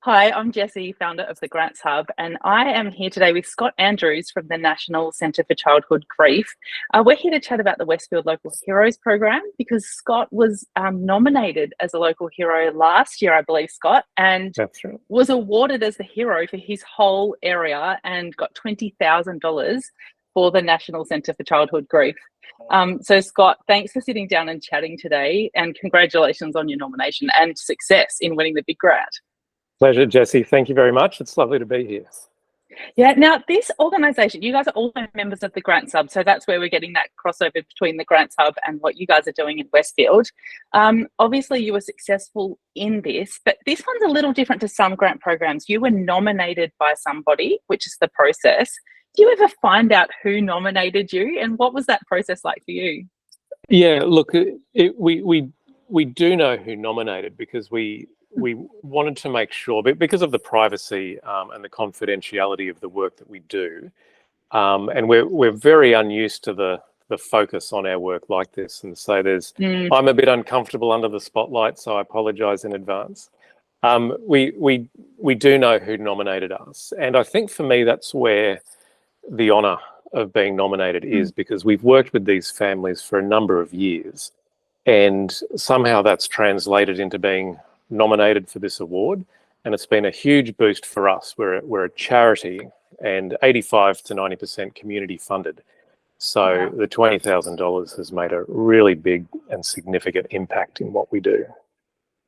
Hi, I'm Jessie, founder of the Grants Hub, and I am here today with Scott Andrews from the National Centre for Childhood Grief. We're here to chat about the Westfield Local Heroes program because Scott was nominated as a local hero last year, I believe, Scott, and That's right. was awarded as the hero for his whole area and got $20,000 for the National Centre for Childhood Grief. So, Scott, thanks for sitting down and chatting today, and congratulations on your nomination and success in winning the big grant. Pleasure, Jessie. Thank you very much. It's lovely to be here. Yeah, now this organisation, you guys are also members of the Grants Hub, so that's where we're getting that crossover between the Grants Hub and what you guys are doing in Westfield. Obviously, you were successful in this, but this one's a little different to some grant programs. You were nominated by somebody, which is the process. Do you ever find out who nominated you, and what was that process like for you? Yeah, look, we do know who nominated because we wanted to make sure, because of the privacy and the confidentiality of the work that we do, and we're very unused to the focus on our work like this, and so I'm a bit uncomfortable under the spotlight, so I apologise in advance. We do know who nominated us, and I think for me that's where the honour of being nominated is, because we've worked with these families for a number of years, and somehow that's translated into being nominated for this award, and it's been a huge boost for us. We're a charity and 85 to 90% community funded, so the $20,000 has made a really big and significant impact in what we do.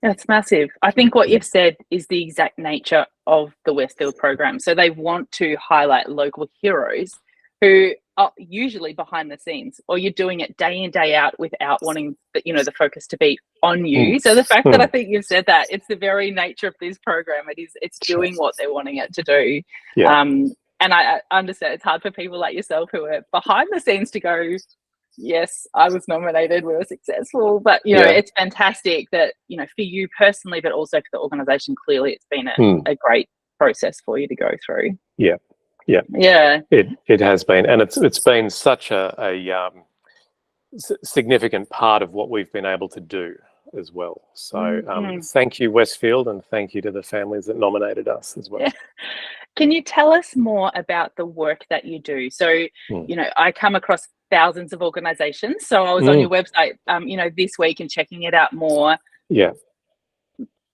That's massive. I think what you've said is the exact nature of the Westfield program. So they want to highlight local heroes who are usually behind the scenes, or you're doing it day in, day out without wanting the focus to be on you. So the fact that I think you've said that, it's the very nature of this program. It's doing what they're wanting it to do. Yeah. And I understand it's hard for people like yourself who are behind the scenes to go, yes, I was nominated, we were successful. But, it's fantastic that, for you personally, but also for the organisation, clearly it's been a great process for you to go through. Yeah. It has been, and it's been such a significant part of what we've been able to do as well. So thank you, Westfield, and thank you to the families that nominated us as well. Yeah. Can you tell us more about the work that you do? So, I come across thousands of organisations. So I was on your website, this week and checking it out more. Yeah.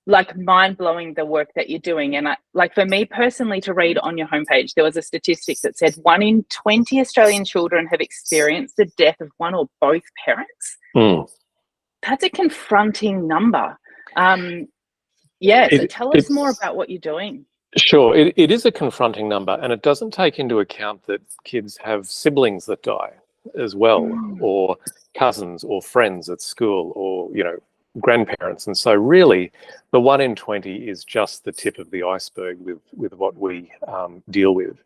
Like mind-blowing the work that you're doing. And for me personally to read on your homepage, there was a statistic that said 1 in 20 Australian children have experienced the death of one or both parents. That's a confronting number. So tell us more about what you're doing. Sure, it is a confronting number, and it doesn't take into account that kids have siblings that die as well, or cousins or friends at school, or grandparents. And so really the 1 in 20 is just the tip of the iceberg with what we deal with.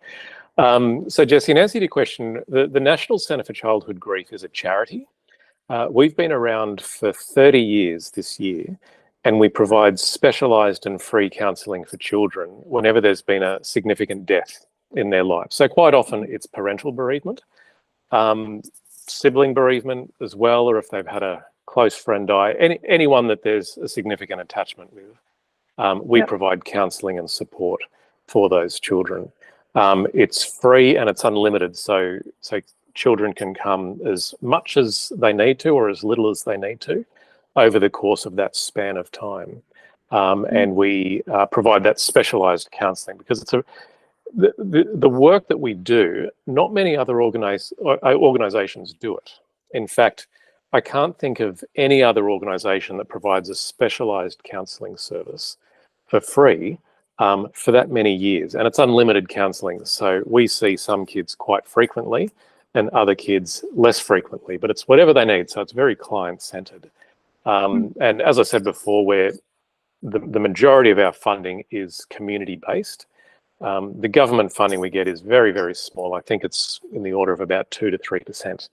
So Jessie, in answer to your question, the National Centre for Childhood Grief is a charity. We've been around for 30 years this year, and we provide specialised and free counselling for children whenever there's been a significant death in their life. So quite often it's parental bereavement, sibling bereavement as well, or if they've had a close friend die, anyone that there's a significant attachment with, we provide counselling and support for those children. It's free and it's unlimited, so children can come as much as they need to or as little as they need to over the course of that span of time. And we provide that specialised counselling because it's the work that we do, not many other organisations do it. In fact, I can't think of any other organisation that provides a specialised counselling service for free for that many years, and it's unlimited counselling. So we see some kids quite frequently and other kids less frequently, but it's whatever they need. So it's very client-centred. And as I said before, where the majority of our funding is community-based. The government funding we get is very, very small. I think it's in the order of about 2 to 3%.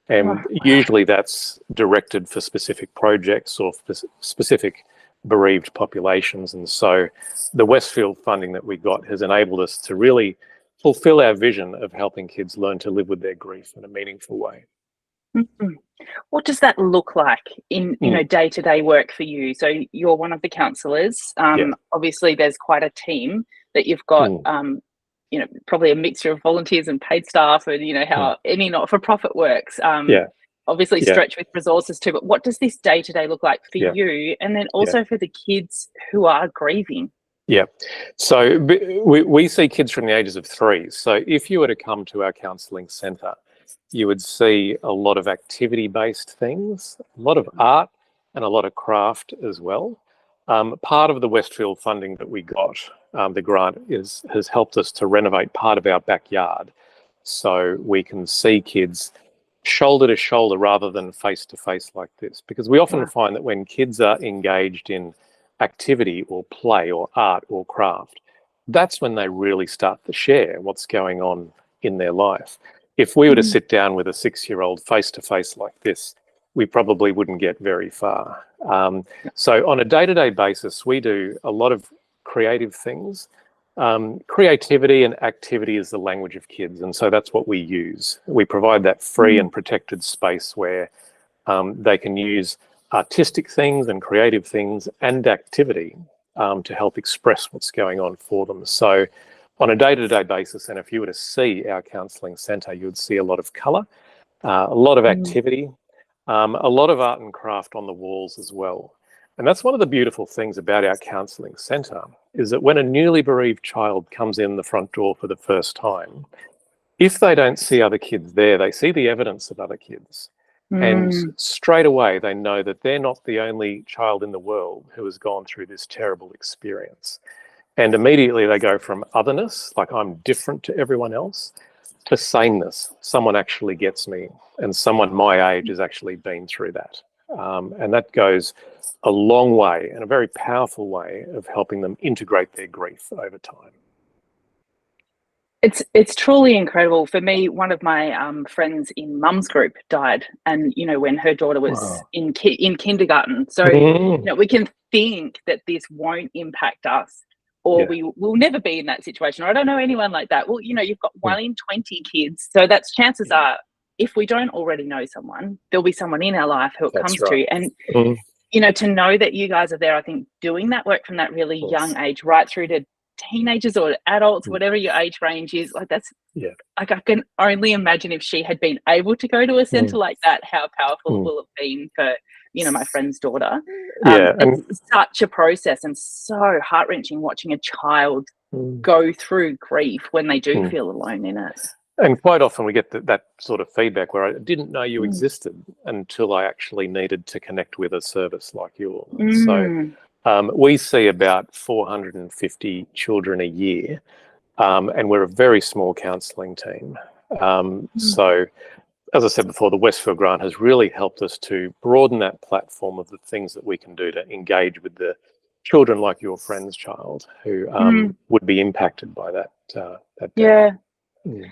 And usually that's directed for specific projects or for specific bereaved populations. And so the Westfield funding that we got has enabled us to really fulfill our vision of helping kids learn to live with their grief in a meaningful way. Mhm. What does that look like in, day-to-day work for you? So you're one of the counsellors. Yeah. Obviously, there's quite a team that you've got, Mm. probably a mixture of volunteers and paid staff and, Mm. how any not-for-profit works. Yeah. Obviously Yeah. stretched with resources too, but what does this day-to-day look like for Yeah. you? And then Yeah. also for the kids who are grieving? Yeah. So we see kids from the ages of 3. So if you were to come to our counselling centre, you would see a lot of activity-based things, a lot of art and a lot of craft as well. Part of the Westfield funding that we got, the grant, has helped us to renovate part of our backyard so we can see kids shoulder to shoulder rather than face to face like this. Because we often Wow. find that when kids are engaged in activity or play or art or craft, that's when they really start to share what's going on in their life. If we were to sit down with a 6-year-old face to face like this, we probably wouldn't get very far. So on a day-to-day basis, we do a lot of creative things. Creativity and activity is the language of kids, and so that's what we use. We provide that free and protected space where they can use artistic things and creative things and activity to help express what's going on for them. So on a day-to-day basis, and if you were to see our counselling centre, you would see a lot of colour, a lot of activity, a lot of art and craft on the walls as well. And that's one of the beautiful things about our counselling centre, is that when a newly bereaved child comes in the front door for the first time, if they don't see other kids there, they see the evidence of other kids. And straight away, they know that they're not the only child in the world who has gone through this terrible experience. And immediately they go from otherness, like I'm different to everyone else, to sameness. Someone actually gets me, and someone my age has actually been through that. And that goes a long way and a very powerful way of helping them integrate their grief over time. It's truly incredible. For me, one of my friends in mum's group died, and when her daughter was Wow. in kindergarten. So we can think that this won't impact us, or we will never be in that situation. Or I don't know anyone like that. Well, you've got 1 in 20 kids, so that's chances are, if we don't already know someone, there'll be someone in our life who it That's comes right. to, and to know that you guys are there, I think doing that work from that really young age right through to teenagers or adults, whatever your age range is, like that's like, I can only imagine if she had been able to go to a centre like that, how powerful it will have been for my friend's daughter. It's such a process and so heart-wrenching watching a child go through grief when they do feel alone in it. And quite often we get that sort of feedback where I didn't know you existed until I actually needed to connect with a service like yours. So we see about 450 children a year, and we're a very small counselling team. So, as I said before, the Westfield grant has really helped us to broaden that platform of the things that we can do to engage with the children like your friend's child who would be impacted by that death. Yeah.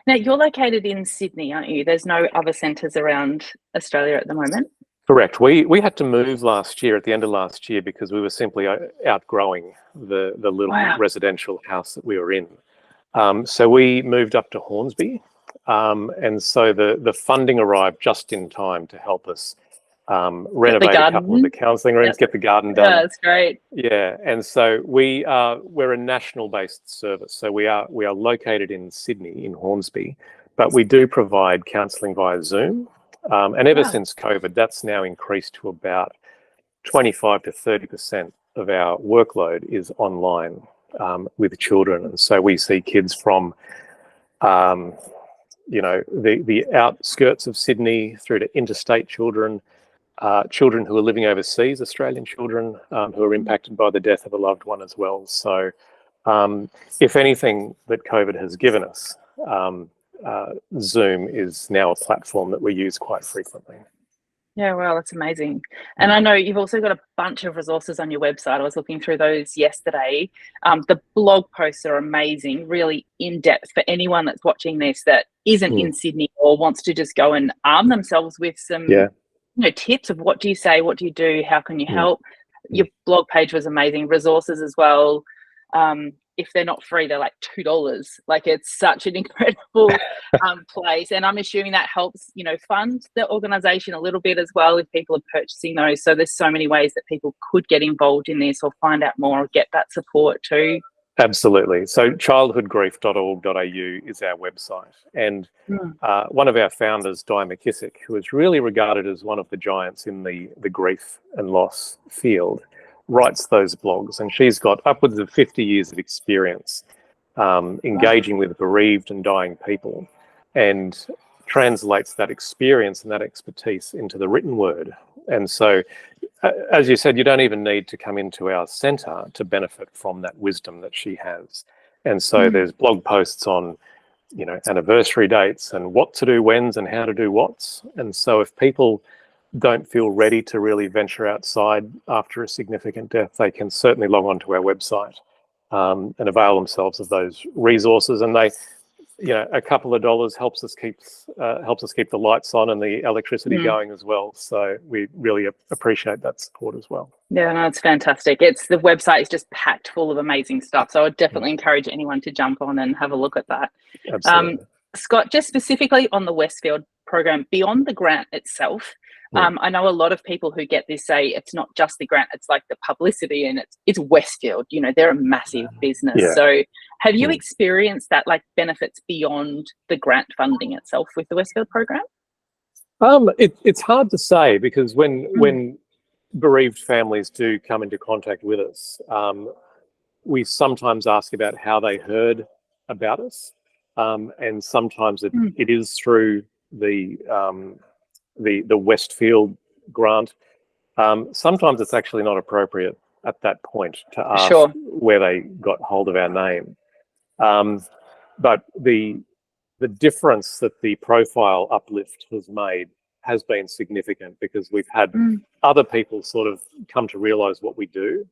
Now, you're located in Sydney, aren't you? There's no other centres around Australia at the moment? Correct. We had to move last year, at the end of last year, because we were simply outgrowing the little residential house that we were in. So we moved up to Hornsby, and so the funding arrived just in time to help us renovate a couple of the counselling rooms, get the garden done. Yeah, that's great. Yeah, and so we're a national-based service. So we are located in Sydney, in Hornsby, but we do provide counselling via Zoom. And ever since COVID, that's now increased to about 25 to 30% of our workload is online with children. And so we see kids from, the outskirts of Sydney through to interstate children, children who are living overseas, Australian children who are impacted by the death of a loved one as well. So if anything that COVID has given us, Zoom is now a platform that we use quite frequently. Yeah, well, that's amazing. And I know you've also got a bunch of resources on your website. I was looking through those yesterday. The blog posts are amazing, really in-depth for anyone that's watching this that isn't in Sydney or wants to just go and arm themselves with some tips of what do you say, what do you do, how can you help. Your blog page was amazing, resources as well. if they're not free, they're like $2. Like, it's such an incredible place. And I'm assuming that helps, fund the organization a little bit as well if people are purchasing those. So there's so many ways that people could get involved in this or find out more or get that support too. Absolutely. So childhoodgrief.org.au is our website. And one of our founders, Di McKissick, who is really regarded as one of the giants in the grief and loss field, writes those blogs. And she's got upwards of 50 years of experience engaging with bereaved and dying people, and translates that experience and that expertise into the written word. And so, as you said, you don't even need to come into our centre to benefit from that wisdom that she has. And so there's blog posts on, anniversary dates and what to do whens and how to do whats. And so if people don't feel ready to really venture outside after a significant death, they can certainly log on to our website and avail themselves of those resources. And they, a couple of dollars helps us keep the lights on and the electricity going as well. So we really appreciate that support as well. Yeah, no, it's fantastic. The website is just packed full of amazing stuff. So I would definitely encourage anyone to jump on and have a look at that. Absolutely. Scott, just specifically on the Westfield program, beyond the grant itself, I know a lot of people who get this say it's not just the grant, it's like the publicity, and it's Westfield, they're a massive business. Yeah. So have you experienced that, like, benefits beyond the grant funding itself with the Westfield program? It's hard to say, because when bereaved families do come into contact with us, we sometimes ask about how they heard about us. And sometimes it is through the Westfield grant. Sometimes it's actually not appropriate at that point to ask where they got hold of our name. But the difference that the profile uplift has made has been significant, because we've had other people sort of come to realise what we do,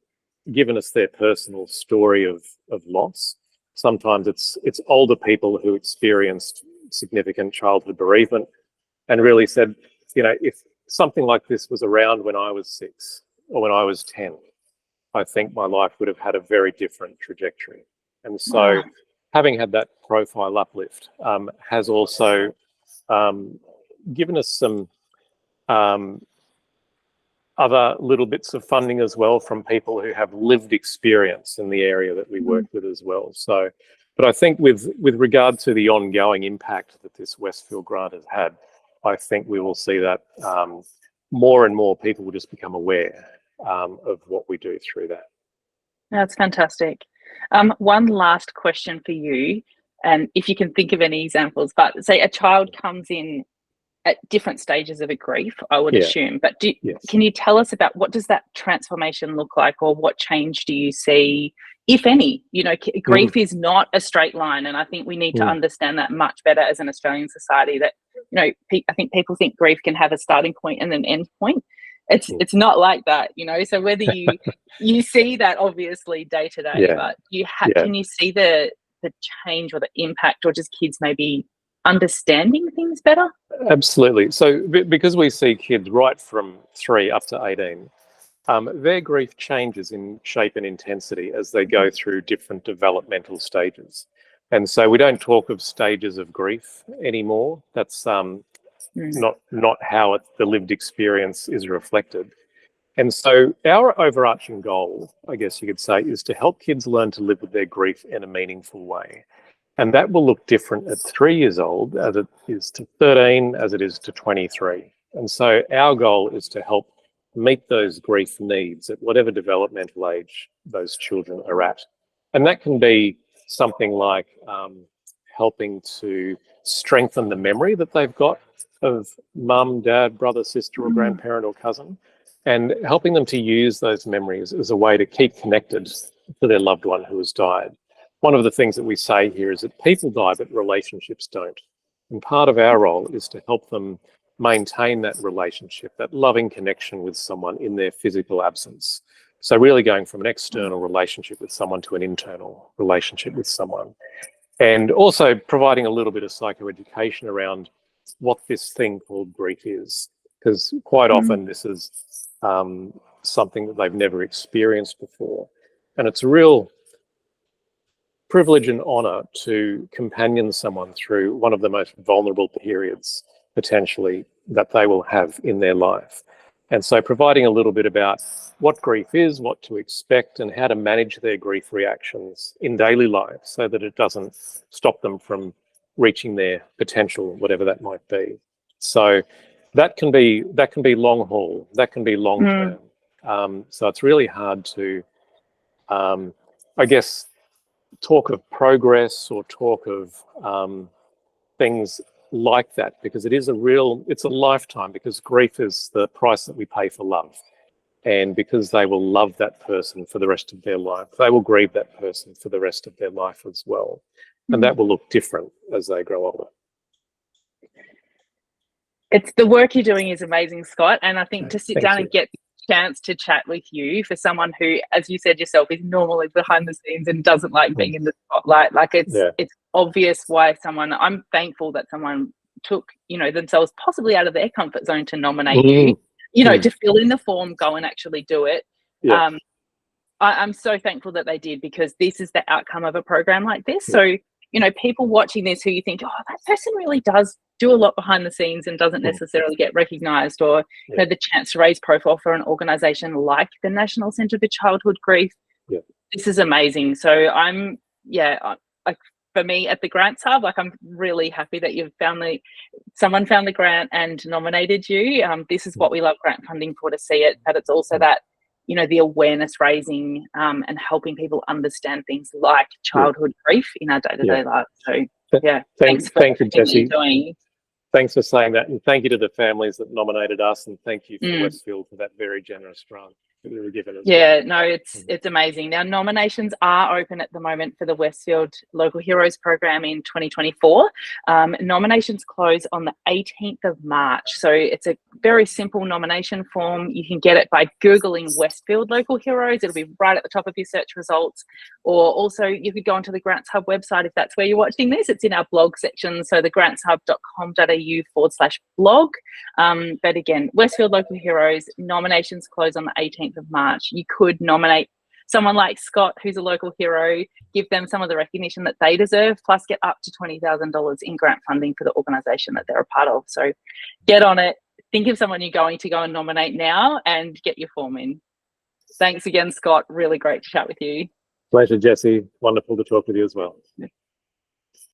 given us their personal story of loss. Sometimes it's older people who experienced significant childhood bereavement and really said, if something like this was around when I was 6 or when I was 10, I think my life would have had a very different trajectory. And so having had that profile uplift has also given us some other little bits of funding as well from people who have lived experience in the area that we work with as well. So, but I think with regard to the ongoing impact that this Westfield grant has had, I think we will see that more and more people will just become aware of what we do through that. That's fantastic. One last question for you, and if you can think of any examples, but say a child comes in at different stages of a grief, I would assume, but can you tell us about what does that transformation look like, or what change do you see, if any? Grief is not a straight line, and I think we need to understand that much better as an Australian society, that I think people think grief can have a starting point and an end point. It's not like that, so whether you see that obviously day to day, but can you see the change or the impact, or just kids maybe understanding things better? Absolutely. So because we see kids right from 3 up to 18, their grief changes in shape and intensity as they go through different developmental stages. And so we don't talk of stages of grief anymore. That's not how the lived experience is reflected. And so our overarching goal, I guess you could say, is to help kids learn to live with their grief in a meaningful way. And that will look different at 3 years old as it is to 13, as it is to 23. And so our goal is to help meet those grief needs at whatever developmental age those children are at. And that can be something like helping to strengthen the memory that they've got of mum, dad, brother, sister, or grandparent or cousin, and helping them to use those memories as a way to keep connected to their loved one who has died. One of the things that we say here is that people die, but relationships don't. And part of our role is to help them maintain that relationship, that loving connection with someone in their physical absence. So really going from an external relationship with someone to an internal relationship with someone. And also providing a little bit of psychoeducation around what this thing called grief is. Because quite often this is something that they've never experienced before. And it's a real privilege and honour to companion someone through one of the most vulnerable periods potentially that they will have in their life. And so providing a little bit about what grief is, what to expect, and how to manage their grief reactions in daily life so that it doesn't stop them from reaching their potential, whatever that might be. So that can be long haul, that can be long term. So it's really hard to, I guess, talk of progress or talk of things like that, because it's a lifetime, because grief is the price that we pay for love. And because they will love that person for the rest of their life, they will grieve that person for the rest of their life as well. And that will look different as they grow older. It's the work you're doing is amazing, Scott. And I think to sit Thank down you. and get the chance to chat with you, for someone who, as you said yourself, is normally behind the scenes and doesn't like being in the spotlight, like it's obvious why I'm thankful that someone took, themselves possibly out of their comfort zone to nominate you, to fill in the form, go and actually do it. I'm so thankful that they did, because this is the outcome of a program like this. So, people watching this who you think, oh, that person really does do a lot behind the scenes and doesn't necessarily get recognised, or the chance to raise profile for an organisation like the National Centre for Childhood Grief. This is amazing. So for me at the Grants Hub, I'm really happy that someone found the grant and nominated you. This is what we love grant funding for, to see it, but it's also that, the awareness raising and helping people understand things like childhood grief in our day-to-day lives. So thank you, Jessie. Doing. Thanks for saying that, and thank you to the families that nominated us, and thank you for Westfield for that very generous grant that we were given as well. No, it's amazing. Now, nominations are open at the moment for the Westfield Local Heroes program in 2024. Nominations close on the 18th of March. So it's a very simple nomination form. You can get it by Googling Westfield Local Heroes. It'll be right at the top of your search results. Or also you could go onto the Grants Hub website if that's where you're watching this. It's in our blog section. So thegranthub.com.au/blog. But again, Westfield Local Heroes, nominations close on the 18th of March. You could nominate someone like Scott, who's a local hero, give them some of the recognition that they deserve, plus get up to $20,000 in grant funding for the organisation that they're a part of. So get on it. Think of someone you're going to go and nominate now and get your form in. Thanks again, Scott. Really great to chat with you. Pleasure, Jessie. Wonderful to talk with you as well.